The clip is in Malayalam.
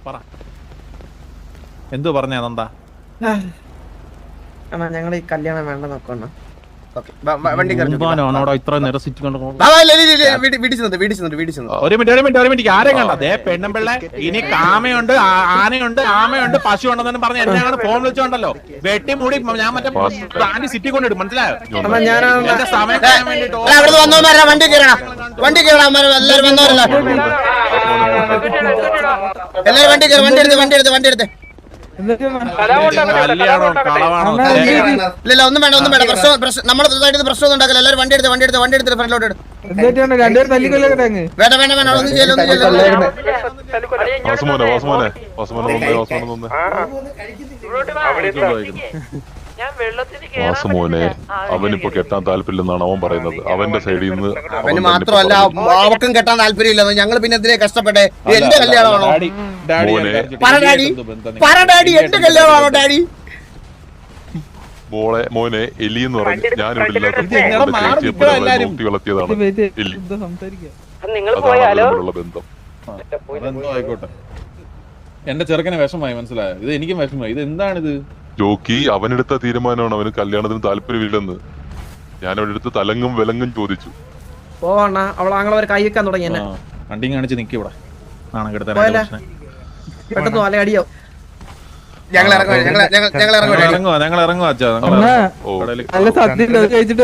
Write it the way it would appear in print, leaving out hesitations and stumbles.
പറ എന്തു പറഞ്ഞ അതെന്താ ഞങ്ങൾ ഈ കല്യാണം വേണ്ട നോക്കണ ഇത്ര നിരസിച്ചുകൊണ്ട് ഒരു മിനിറ്റ് ആരെയും കണ്ട അതേ പെണ്ണുമ്പിള്ള ഇനി കാമയുണ്ട് ആനയുണ്ട് ആമയുണ്ട് പശു ഉണ്ടെന്നു പറഞ്ഞ് എന്നെയാണ് ഫോൺ വിളിച്ചോണ്ടല്ലോ വെട്ടി മൂടി ഞാൻ മറ്റേ സിറ്റി കൊണ്ടിടും മനസ്സിലായോ എന്റെ സമയം കളയാൻ വേണ്ടിട്ട് വണ്ടി എടുത്ത് കല്യാണോ കളവാണോ ഇല്ല ഒന്നും വേണ്ട നമ്മുടെ പ്രശ്നം ഉണ്ടാക്കില്ല. എല്ലാവരും വണ്ടി എടുത്ത് ഫ്രണ്ടിലോട്ട് വേണ്ട ഒന്നും ചെയ്യല്ലോ വാസുമോനെ അവനിപ്പോ കെട്ടാൻ താല്പര്യമില്ലെന്നാണ് അവൻ പറയുന്നത്. അവന്റെ സൈഡിൽ നിന്ന് അവന് മാത്രമല്ല അവക്കും കെട്ടാൻ താല്പര്യമില്ലെന്ന്. ഞങ്ങൾ പിന്നെ എന്തിനെ കഷ്ടപ്പെട്ടെ? എന്റെ കല്യാണമാണോ? പറ ഡാഡി, എന്റെ കല്യാണമാണോ ഡാഡി? മോനെ എലി എന്ന് പറഞ്ഞ് ഞാനിവിടെ വളർത്തിയതാണ് ബന്ധം. ആയിക്കോട്ടെ, എന്റെ ചെറുക്കനെ വിഷമായി മനസ്സിലായോ? ഇത് എനിക്കും വിഷമായി. ഇത് എന്താണിത്? ജോക്കി അവനെടുത്ത തീരുമാനമാണ്. അവന് കല്യാണത്തിന് താല്പര്യമില്ലെന്ന് ഞാൻ അവിടെ എടുത്ത് തലങ്ങും വിലങ്ങും ചോദിച്ചു. കൈ വെക്കാൻ തുടങ്ങി. വണ്ടിയും കാണിച്ച് നിക്ക് ഇവിടെ. പെട്ടെന്ന് വല അടിയോ. ഞങ്ങൾ ഇറങ്ങുവാ അച്ഛാ. നല്ല സദ്യ കഴിച്ചിട്ട്